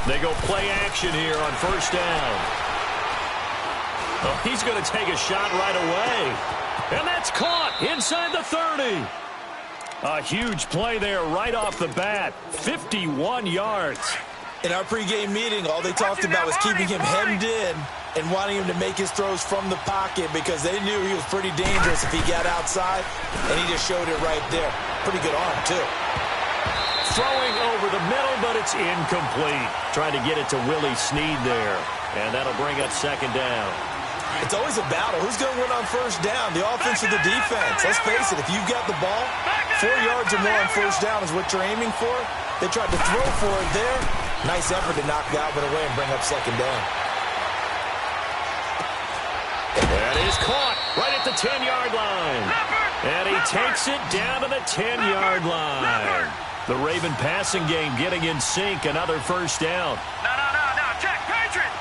They go play action here on first down. Oh, he's going to take a shot right away. And that's caught inside the 30. A huge play there right off the bat. 51 yards. In our pregame meeting, all they talked about was keeping him hemmed in and wanting him to make his throws from the pocket because they knew he was pretty dangerous if he got outside, and he just showed it right there. Pretty good arm, too. Throwing over the middle, but it's incomplete. Trying to get it to Willie Snead there, and that'll bring up second down. It's always a battle. Who's going to win on first down, the offense or the defense? Let's face it, if you've got the ball, 4 yards or more on first down is what you're aiming for. They tried to throw for it there. Nice effort to knock Galvin away and bring up second down. That is caught right at the 10-yard line. And he takes it down to the 10-yard line. The Raven passing game getting in sync. Another first down. No. Check. Patriot.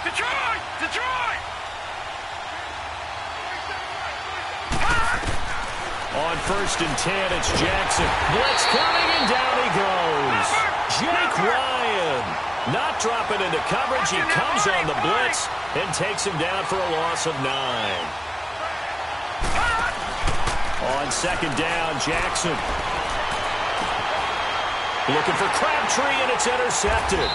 Detroit. On first and 10, it's Jackson. Blitz coming, and down he goes. Jake Ryan not dropping into coverage. He comes on the blitz and takes him down for a loss of 9. On second down, Jackson. Looking for Crabtree, and it's intercepted.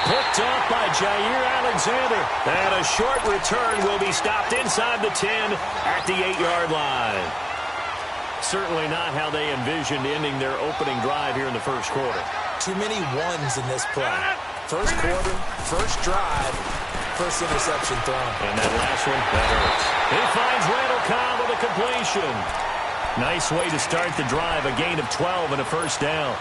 Picked off by Jair Alexander. And a short return will be stopped inside the 10 at the 8-yard line. Certainly not how they envisioned ending their opening drive here in the first quarter. Too many ones in this play. First quarter, first drive, first interception thrown. And that last one, that hurts. He finds Randall Cobb with a completion. Nice way to start the drive, a gain of 12 and a first down.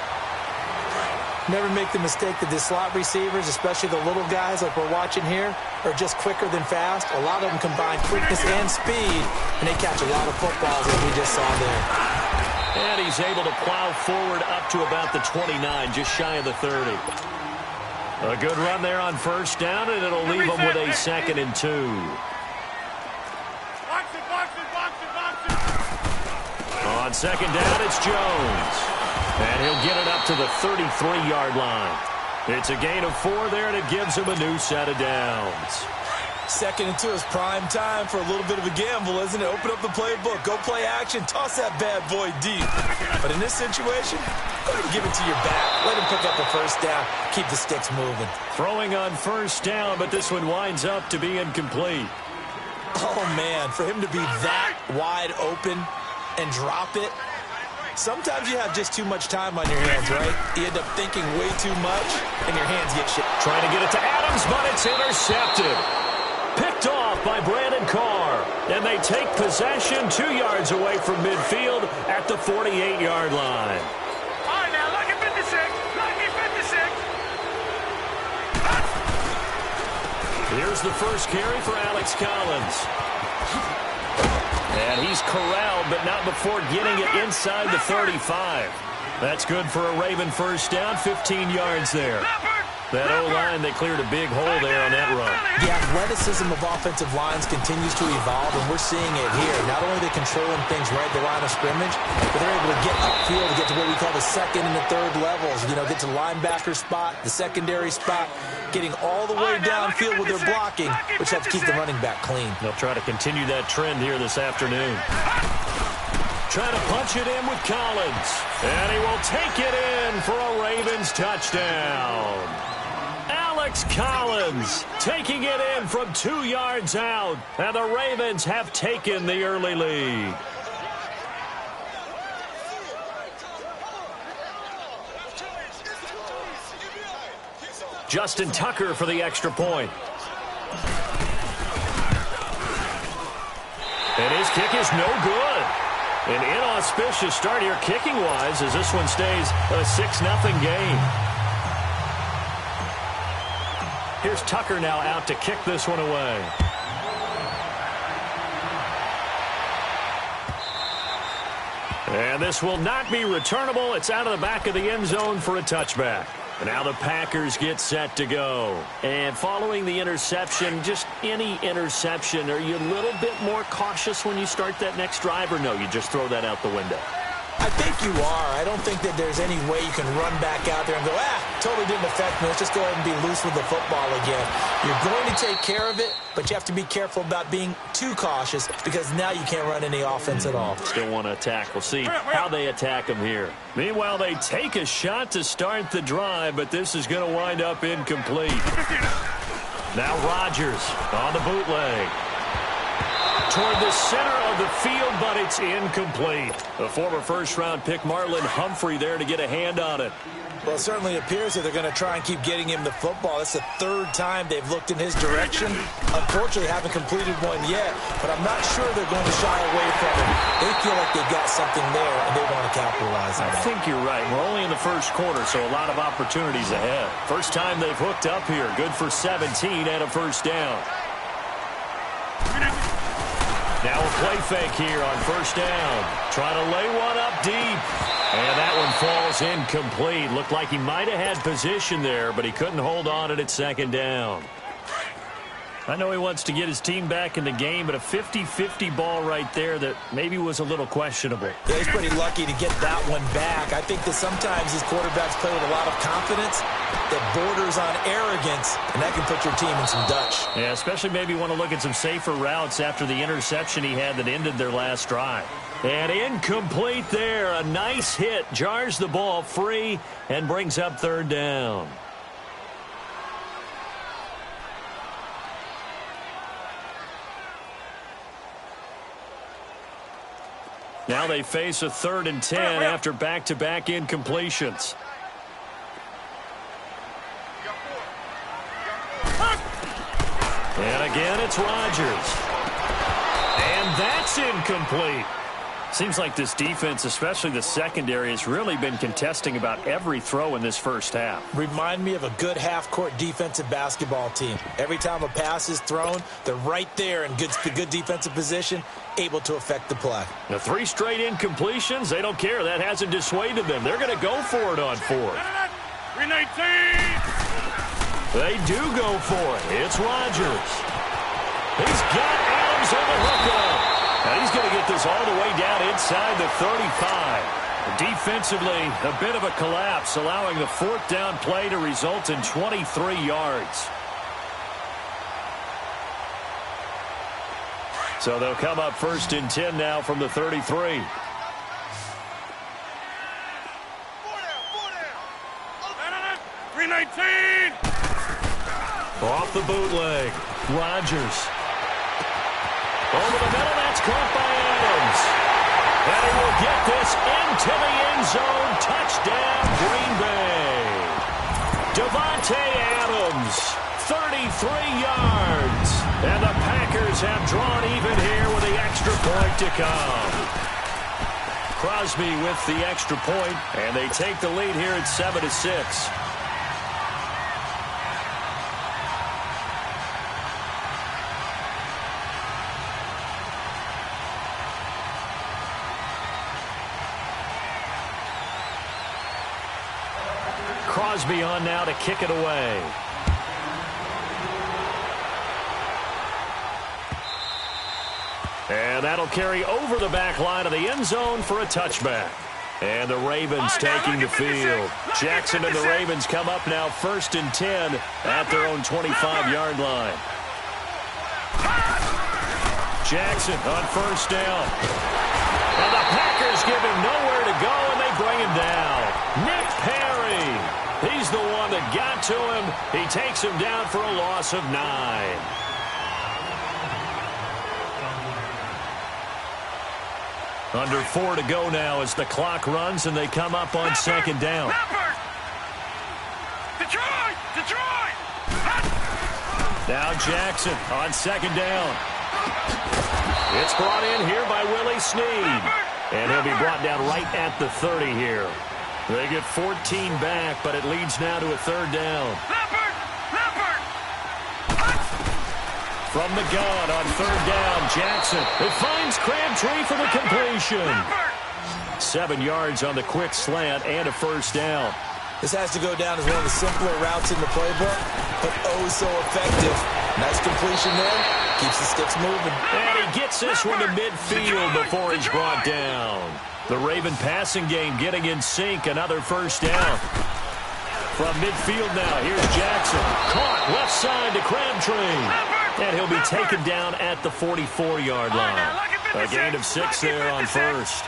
Never make the mistake that the slot receivers, especially the little guys like we're watching here, are just quicker than fast. A lot of them combine quickness and speed, and they catch a lot of footballs as we just saw there. And he's able to plow forward up to about the 29, just shy of the 30. A good run there on first down, and it'll leave him with a second and 2. On second down, it's Jones. And he'll get it up to the 33-yard line. It's a gain of 4 there, and it gives him a new set of downs. Second and 2 is prime time for a little bit of a gamble, isn't it? Open up the playbook, go play action, toss that bad boy deep. But in this situation, go ahead and give it to your back. Let him pick up the first down. Keep the sticks moving. Throwing on first down, but this one winds up to be incomplete. Oh, man, for him to be that wide open and drop it, sometimes you have just too much time on your hands, right? You end up thinking way too much, and your hands get shit. Trying to get it to Adams, but it's intercepted. Picked off by Brandon Carr. And they take possession 2 yards away from midfield at the 48-yard line. All right, now, lucky 56. Lucky 56. Here's the first carry for Alex Collins. And he's corralled, but not before getting it inside the 35. That's good for a Raven first down, 15 yards there. That O-line, they cleared a big hole there on that run. The athleticism of offensive lines continues to evolve, and we're seeing it here. Not only are they controlling things right at the line of scrimmage, but they're able to get upfield to get to what we call the second and the third levels. You know, get to the linebacker spot, the secondary spot, getting all the way downfield with their blocking, which helps keep the running back clean. They'll try to continue that trend here this afternoon. Trying to punch it in with Collins. And he will take it in for a Ravens touchdown. Alex Collins taking it in from 2 yards out. And the Ravens have taken the early lead. Justin Tucker for the extra point. And his kick is no good. An inauspicious start here kicking-wise as this one stays a 6-0 game. Here's Tucker now out to kick this one away. And this will not be returnable. It's out of the back of the end zone for a touchback. Now the Packers get set to go. And following the interception, just any interception, are you a little bit more cautious when you start that next drive, or no, you just throw that out the window? I think you are. I don't think that there's any way you can run back out there and go, totally didn't affect me. Let's just go ahead and be loose with the football again. You're going to take care of it, but you have to be careful about being too cautious because now you can't run any offense at all. Still want to attack. We'll see how they attack them here. Meanwhile, they take a shot to start the drive, but this is going to wind up incomplete. Now Rodgers on the bootleg. Toward the center of the field, but it's incomplete. The former first-round pick Marlon Humphrey there to get a hand on it. Well, it certainly appears that they're going to try and keep getting him the football. That's the third time they've looked in his direction. Unfortunately, haven't completed one yet, but I'm not sure they're going to shy away from it. They feel like they've got something there, and they want to capitalize on it. I think you're right. We're only in the first quarter, so a lot of opportunities ahead. First time they've hooked up here. Good for 17 and a first down. Now a play fake here on first down. Trying to lay one up deep. And that one falls incomplete. Looked like he might have had position there, but he couldn't hold on at second down. I know he wants to get his team back in the game, but a 50-50 ball right there that maybe was a little questionable. Yeah, he's pretty lucky to get that one back. I think that sometimes these quarterbacks play with a lot of confidence that borders on arrogance, and that can put your team in some Dutch. Yeah, especially maybe want to look at some safer routes after the interception he had that ended their last drive. And incomplete there. A nice hit. Jars the ball free and brings up third down. Now they face a 3rd and 10 after back-to-back incompletions. And again, it's Rodgers. And that's incomplete. Seems like this defense, especially the secondary, has really been contesting about every throw in this first half. Remind me of a good half-court defensive basketball team. Every time a pass is thrown, they're right there in good defensive position, able to affect the play. The 3 straight incompletions, they don't care. That hasn't dissuaded them. They're going to go for it on 4th. 319. They do go for it. It's Rodgers. He's got Adams on the hookup. Now he's going to get this all the way down inside the 35. Defensively, a bit of a collapse, allowing the 4th down play to result in 23 yards. So they'll come up 1st and 10 now from the 33. 4 down. No. 319. Off the bootleg. Rodgers. Over the middle, that's caught by Adams. And he will get this into the end zone. Touchdown, Green Bay. Davante Adams, 33 yards. And the Packers have drawn even here with the extra point to come. Crosby with the extra point, and they take the lead here at 7-6. Crosby on now to kick it away. And that'll carry over the back line of the end zone for a touchback. And the Ravens taking the field. Jackson and the Ravens come up now 1st and 10 at their own 25-yard line. Jackson on 1st down. And the Packers give him nowhere to go, and they bring him down. Nick Perry. He's the one that got to him. He takes him down for a loss of 9. Under 4 to go now as the clock runs, and they come up on 2nd down. Detroit! Now Jackson on 2nd down. It's brought in here by Willie Snead. And he'll be brought down right at the 30 here. They get 14 back, but it leads now to a 3rd down. From the gun on 3rd down, Jackson. It finds Crabtree for the completion. 7 yards on the quick slant and a 1st down. This has to go down as one of the simpler routes in the playbook, but oh so effective. Nice completion there. Keeps the sticks moving. And he gets this one to midfield before he's brought down. The Raven passing game getting in sync. Another first down. From midfield now, here's Jackson. Caught left side to Crabtree. And he'll be taken down at the 44-yard line. A gain of 6 there on first.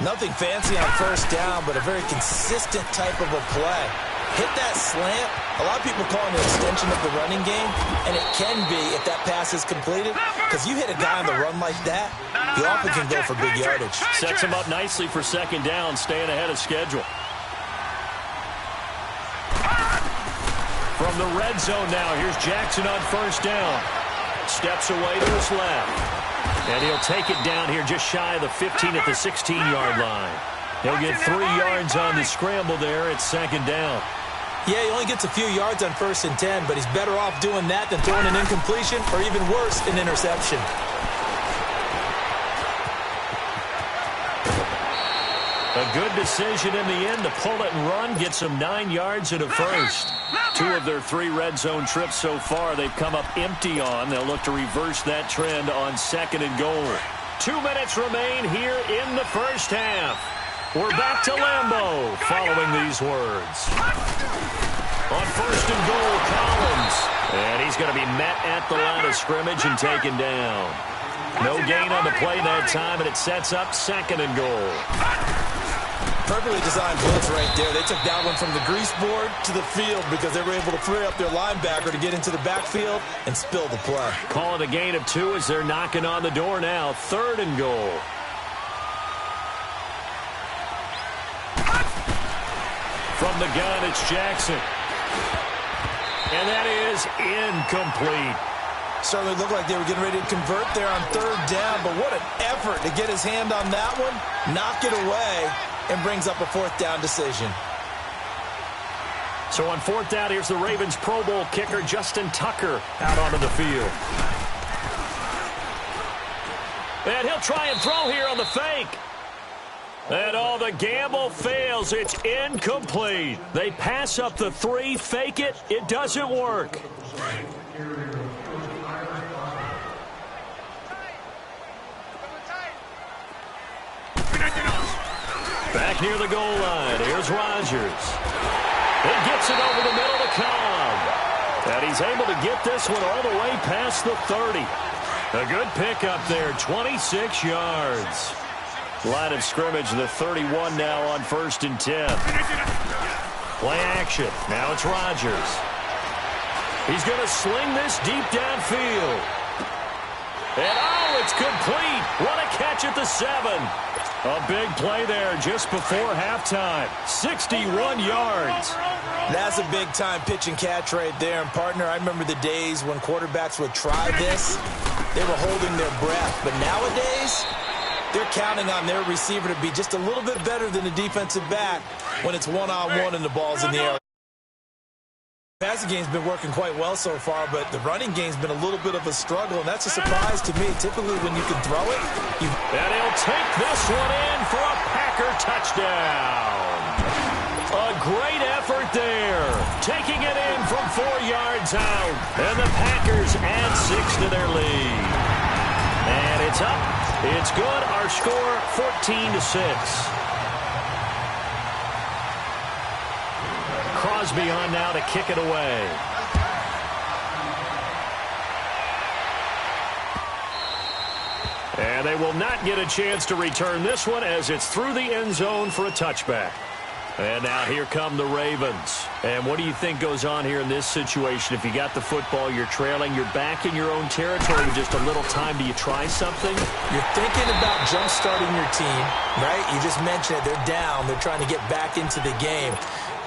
Nothing fancy on first down, but a very consistent type of a play. Hit that slant. A lot of people call it an extension of the running game, and it can be if that pass is completed, because you hit a guy on the run like that, you often can go for big yardage. Sets him up nicely for second down, staying ahead of schedule. From the red zone now, here's Jackson on first down. Steps away to his left. And he'll take it down here just shy of the 15 at the 16-yard line. He'll get 3 yards on the scramble there at second down. Yeah, he only gets a few yards on 1st and 10, but he's better off doing that than throwing an incompletion or even worse, an interception. A good decision in the end to pull it and run, gets him 9 yards and a first. 2 of their 3 red zone trips so far they've come up empty on. They'll look to reverse that trend on second and goal. 2 minutes remain here in the first half. We're back to Lambeau following these words. On first and goal, Collins. And he's going to be met at the line of scrimmage and taken down. No gain on the play that time, and it sets up second and goal. Perfectly designed blitz right there. They took that one from the grease board to the field because they were able to free up their linebacker to get into the backfield and spill the play. Call it a gain of 2 as they're knocking on the door now. Third and goal. From the gun, it's Jackson. And that is incomplete. Certainly looked like they were getting ready to convert there on third down, but what an effort to get his hand on that one, knock it away, and brings up a 4th down decision. So on 4th down, here's the Ravens Pro Bowl kicker, Justin Tucker, out onto the field. And he'll try and throw here on the fake. And all the gamble fails. It's incomplete. They pass up the 3, fake it. It doesn't work. Back near the goal line. Here's Rodgers. He gets it over the middle to Cobb. And he's able to get this one all the way past the 30. A good pickup there, 26 yards. Line of scrimmage, the 31 now on 1st and 10. Play action. Now it's Rodgers. He's going to sling this deep downfield. And oh, it's complete. What a catch at the 7. A big play there just before halftime. 61 yards. That's a big-time pitch and catch right there. And, partner, I remember the days when quarterbacks would try this. They were holding their breath. But nowadays, they're counting on their receiver to be just a little bit better than the defensive back when it's one-on-one and the ball's in the air. The passing game's been working quite well so far, but the running game's been a little bit of a struggle, and that's a surprise to me. Typically, when you can throw it, and he'll take this one in for a Packer touchdown. A great effort there, taking it in from 4 yards out, and the Packers add 6 to their lead. And it's up. It's good. Our score, 14-6. Crosby on now to kick it away. And they will not get a chance to return this one as it's through the end zone for a touchback. And now here come the Ravens. And what do you think goes on here in this situation? If you got the football, you're trailing, you're back in your own territory with just a little time. Do you try something? You're thinking about jump-starting your team, right? You just mentioned it. They're down. They're trying to get back into the game.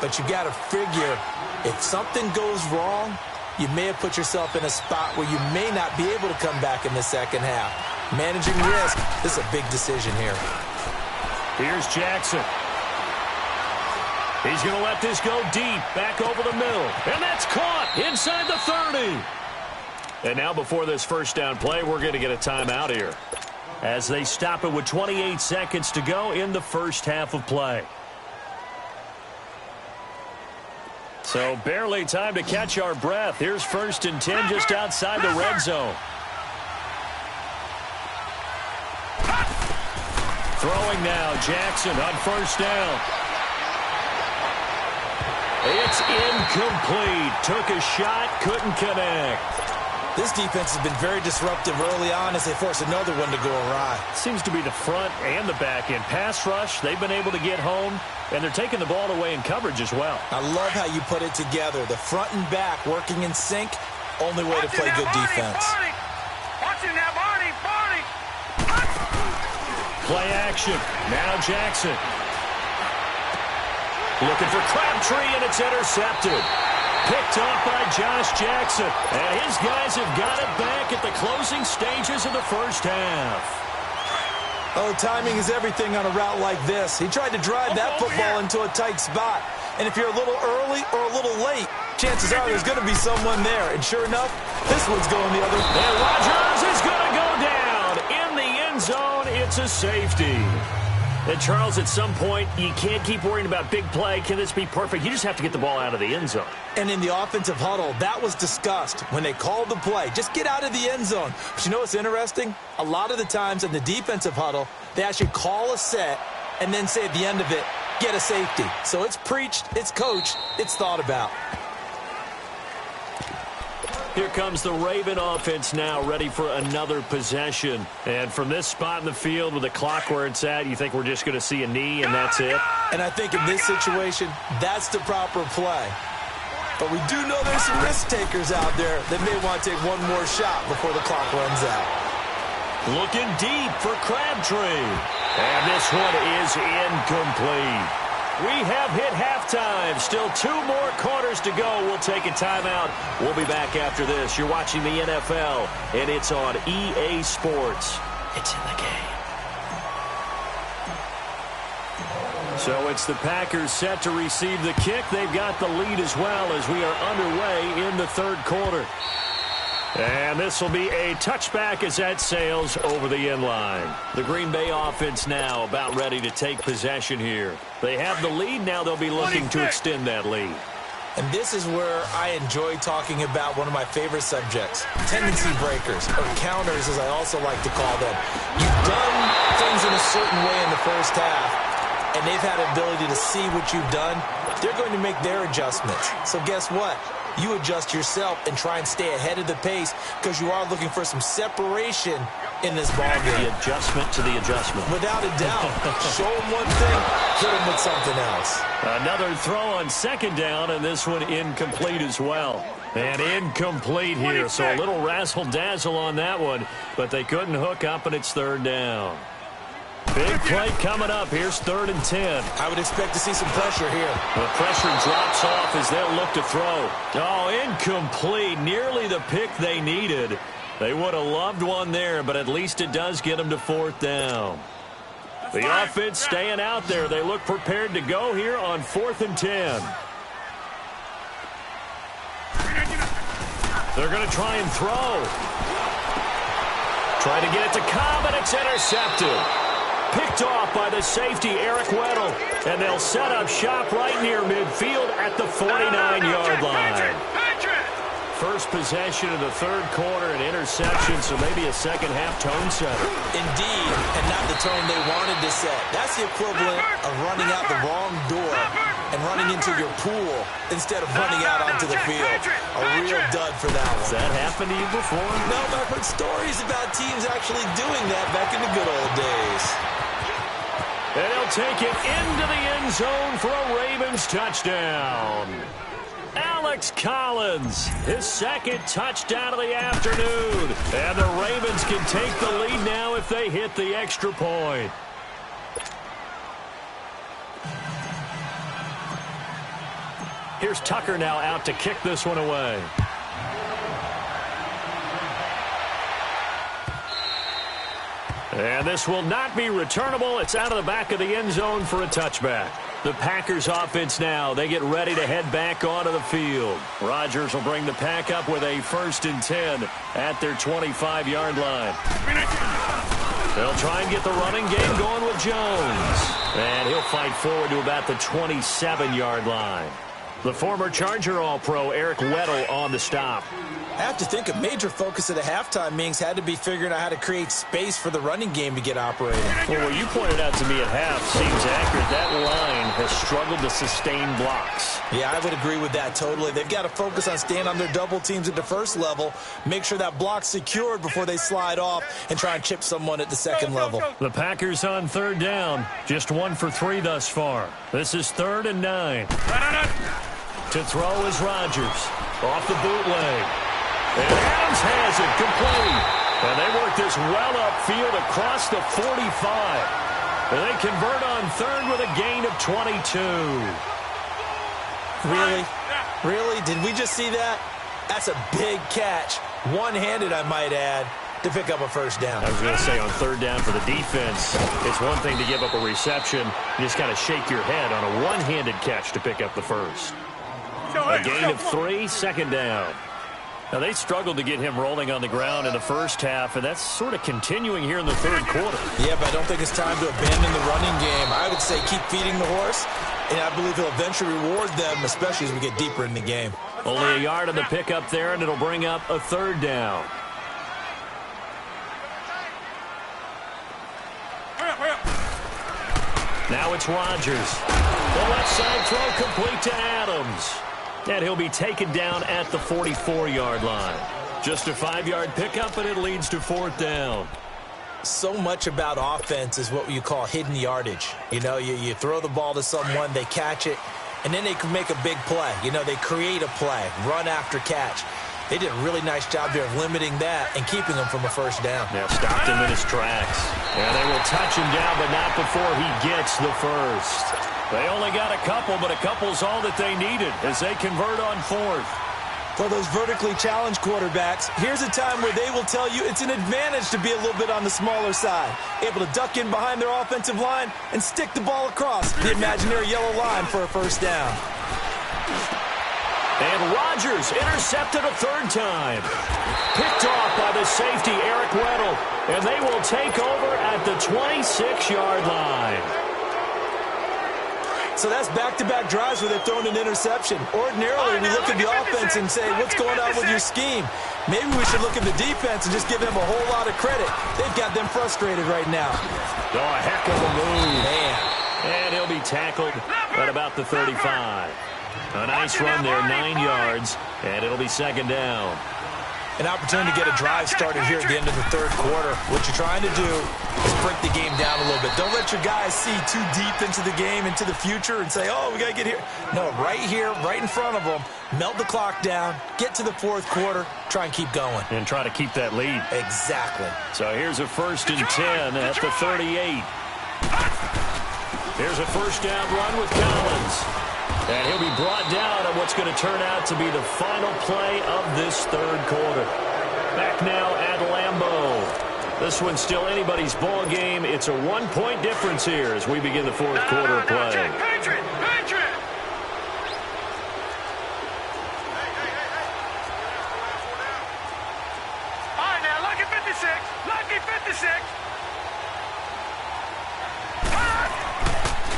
But you got to figure, if something goes wrong, you may have put yourself in a spot where you may not be able to come back in the second half. Managing risk, this is a big decision here. Here's Jackson. He's going to let this go deep, back over the middle. And that's caught inside the 30. And now before this first down play, we're going to get a timeout here as they stop it with 28 seconds to go in the first half of play. So barely time to catch our breath. Here's 1st and 10 just outside the red zone. Throwing now, Jackson on 1st down. It's incomplete. Took a shot, couldn't connect. This defense has been very disruptive early on as they force another one to go awry. Seems to be the front and the back end. Pass rush, they've been able to get home, and they're taking the ball away in coverage as well. I love how you put it together. The front and back working in sync, only way to play good defense. Watching that body. Play action. Now Jackson. Looking for Crabtree, and it's intercepted. Picked off by Josh Jackson. And his guys have got it back at the closing stages of the first half. Oh, timing is everything on a route like this. He tried to drive that football into a tight spot. And if you're a little early or a little late, chances are there's going to be someone there. And sure enough, this one's going the other way. And Rodgers is going to go down. In the end zone, it's a safety. And, Charles, at some point, you can't keep worrying about big play. Can this be perfect? You just have to get the ball out of the end zone. And in the offensive huddle, that was discussed when they called the play. Just get out of the end zone. But you know what's interesting? A lot of the times in the defensive huddle, they actually call a set and then say at the end of it, get a safety. So it's preached, it's coached, it's thought about. Here comes the Raven offense now, ready for another possession. And from this spot in the field with the clock where it's at, you think we're just going to see a knee and that's it? And I think in this situation, that's the proper play. But we do know there's some risk takers out there that may want to take one more shot before the clock runs out. Looking deep for Crabtree. And this one is incomplete. We have hit halftime. Still 2 more quarters to go. We'll take a timeout. We'll be back after this. You're watching the NFL, and it's on EA Sports. It's in the game. So it's the Packers set to receive the kick. They've got the lead as well as we are underway in the 3rd quarter. And this will be a touchback as that sails over the end line. The Green Bay offense now about ready to take possession here. They have the lead. Now they'll be looking to extend that lead. And this is where I enjoy talking about one of my favorite subjects, tendency breakers, or counters as I also like to call them. You've done things in a certain way in the first half, and they've had an ability to see what you've done. They're going to make their adjustments. So guess what? You adjust yourself and try and stay ahead of the pace because you are looking for some separation in this ballgame. The adjustment to the adjustment. Without a doubt. Show them one thing, hit them with something else. Another throw on 2nd down, and this one incomplete as well. And incomplete here, so a little razzle-dazzle on that one, but they couldn't hook up, and it's 3rd down. Big play coming up. Here's 3rd and 10. I would expect to see some pressure here. The pressure drops off as they'll look to throw. Oh, incomplete. Nearly the pick they needed. They would have loved one there, but at least it does get them to 4th down. The offense staying out there. They look prepared to go here on 4th and 10. They're going to try and throw. Try to get it to Cobb, and it's intercepted. Picked off by the safety, Eric Weddle. And they'll set up shop right near midfield at the 49-yard line. First possession of the 3rd quarter, an interception, so maybe a second-half tone setter. Indeed, and not the tone they wanted to set. That's the equivalent of running out the wrong door and running into your pool instead of running out onto the field. A real dud for that one. Has that happened to you before? No, but I've heard stories about teams actually doing that back in the good old days. And he'll take it into the end zone for a Ravens touchdown. Alex Collins, his 2nd touchdown of the afternoon. And the Ravens can take the lead now if they hit the extra point. Here's Tucker now out to kick this one away. And this will not be returnable. It's out of the back of the end zone for a touchback. The Packers offense now, they get ready to head back onto the field. Rodgers will bring the pack up with a 1st and 10 at their 25-yard line. They'll try and get the running game going with Jones. And he'll fight forward to about the 27-yard line. The former Charger All-Pro Eric Weddle on the stop. I have to think a major focus at the halftime, Mings, had to be figuring out how to create space for the running game to get operating. Well, what you pointed out to me at half seems accurate. That line has struggled to sustain blocks. Yeah, I would agree with that totally. They've got to focus on staying on their double teams at the first level, make sure that block's secured before they slide off, and try and chip someone at the second level. The Packers on third down. Just 1 for 3 thus far. This is 3rd and 9. To throw is Rodgers. Off the bootleg. And Adams has it complete. And they work this well upfield across the 45. And they convert on 3rd with a gain of 22. Really? Really? Did we just see that? That's a big catch. One-handed, I might add, to pick up a first down. I was going to say on 3rd down for the defense, it's one thing to give up a reception. You just kind of shake your head on a one-handed catch to pick up the first. A gain of 3, 2nd down. Now, they struggled to get him rolling on the ground in the first half, and that's sort of continuing here in the 3rd quarter. Yeah, but I don't think it's time to abandon the running game. I would say keep feeding the horse, and I believe he'll eventually reward them, especially as we get deeper in the game. Only a yard on the pickup there, and it'll bring up a 3rd down. Now it's Rodgers. The left side throw complete to Adams. And he'll be taken down at the 44-yard line. Just a 5-yard pickup, and it leads to 4th down. So much about offense is what you call hidden yardage. You know, you throw the ball to someone, they catch it, and then they can make a big play. You know, they create a play, run after catch. They did a really nice job there of limiting that and keeping him from a first down. Now stopped him in his tracks. And they will touch him down, but not before he gets the first. They only got a couple, but a couple's all that they needed as they convert on 4th. For those vertically challenged quarterbacks, here's a time where they will tell you it's an advantage to be a little bit on the smaller side. Able to duck in behind their offensive line and stick the ball across the imaginary yellow line for a first down. And Rodgers intercepted a 3rd time. Picked off by the safety, Eric Weddle. And they will take over at the 26-yard line. So that's back-to-back drives where they've thrown an interception. Ordinarily, we look at the offense and say, what's going on with your scheme? Maybe we should look at the defense and just give them a whole lot of credit. They've got them frustrated right now. Oh, a heck of a move. Man. And he'll be tackled at about the 35. A nice run there, 9 yards, and it'll be 2nd down. An opportunity to get a drive started here at the end of the 3rd quarter. What you're trying to do is break the game down a little bit. Don't let your guys see too deep into the game, into the future, and say, oh, we got to get here. No, right here, right in front of them, melt the clock down, get to the 4th quarter, try and keep going. And try to keep that lead. Exactly. So here's a 1st and 10 at the 38. Here's a first down run with Collins. And he'll be brought down on what's going to turn out to be the final play of this 3rd quarter. Back now at Lambeau. This one's still anybody's ball game. It's a 1-point difference here as we begin the 4th quarter of play. Patriot! All right, now, lucky 56. Lucky 56.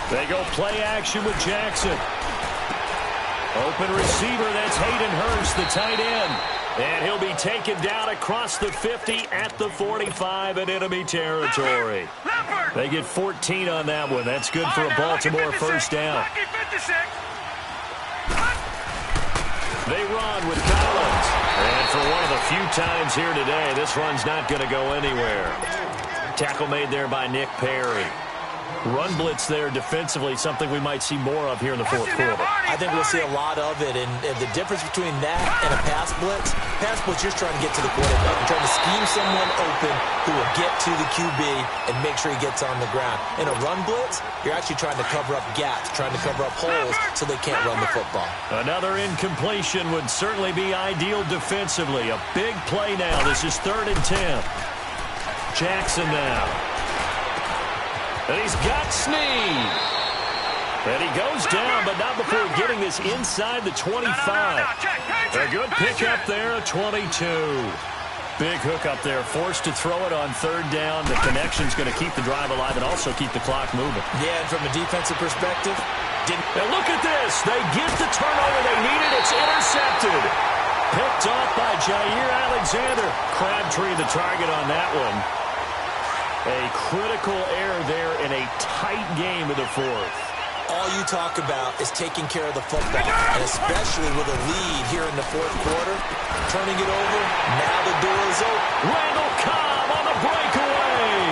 They go play action with Jackson. Open receiver, that's Hayden Hurst, the tight end. And he'll be taken down across the 50 at the 45 in enemy territory. They get 14 on that one. That's good for a Baltimore first down. They run with Collins. And for one of the few times here today, this run's not going to go anywhere. Tackle made there by Nick Perry. Run blitz there defensively, something we might see more of here in the 4th quarter. I think we'll see a lot of it, and the difference between that and a pass blitz, you're trying to get to the quarterback. You're trying to scheme someone open who will get to the QB and make sure he gets on the ground. In a run blitz, you're actually trying to cover up gaps, trying to cover up holes so they can't run the football. Another incompletion would certainly be ideal defensively. A big play now. This is 3rd and 10. Jackson now. And he's got Snead. And he goes down, but not before getting this inside the 25. A good pickup there, 22. Big hook up there, forced to throw it on third down. The connection's going to keep the drive alive and also keep the clock moving. Yeah, and from a defensive perspective, and look at this. They get the turnover they needed. It's intercepted. Picked off by Jair Alexander. Crabtree the target on that one. A critical error there in a tight game of the fourth. All you talk about is taking care of the football, and especially with a lead here in the fourth quarter, turning it over, now the door is open. Randall Cobb on the breakaway.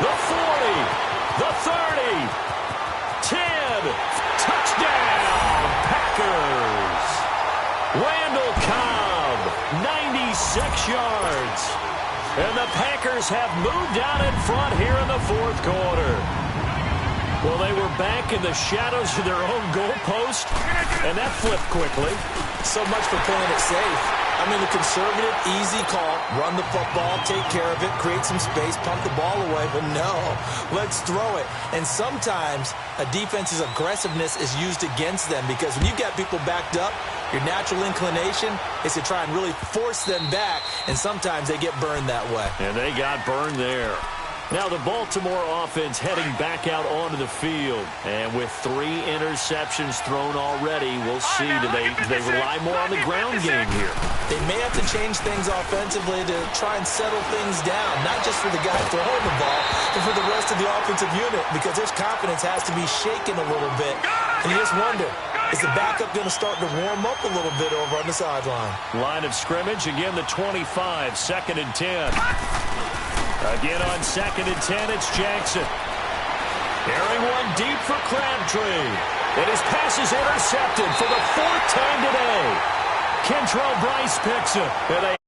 The 40, the 30, 10, touchdown, Packers. Randall Cobb, 96 yards. And the Packers have moved out in front here in the fourth quarter. Well, they were back in the shadows of their own goalpost, and that flipped quickly. So much for playing it safe. I mean, a conservative, easy call, run the football, take care of it, create some space, pump the ball away, but no, let's throw it. And sometimes a defense's aggressiveness is used against them because when you've got people backed up, your natural inclination is to try and really force them back, and sometimes they get burned that way. And they got burned there. Now the Baltimore offense heading back out onto the field. And with 3 interceptions thrown already, we'll see. Do they rely more on the ground game here? They may have to change things offensively to try and settle things down, not just for the guy throwing the ball, but for the rest of the offensive unit, because their confidence has to be shaken a little bit. And you just wonder, is the backup going to start to warm up a little bit over on the sideline? Line of scrimmage, again the 25, 2nd and 10. Again on 2nd and 10, it's Jackson. Airing one deep for Crabtree. And his pass is intercepted for the 4th time today. Kentrell Brice picks it. And they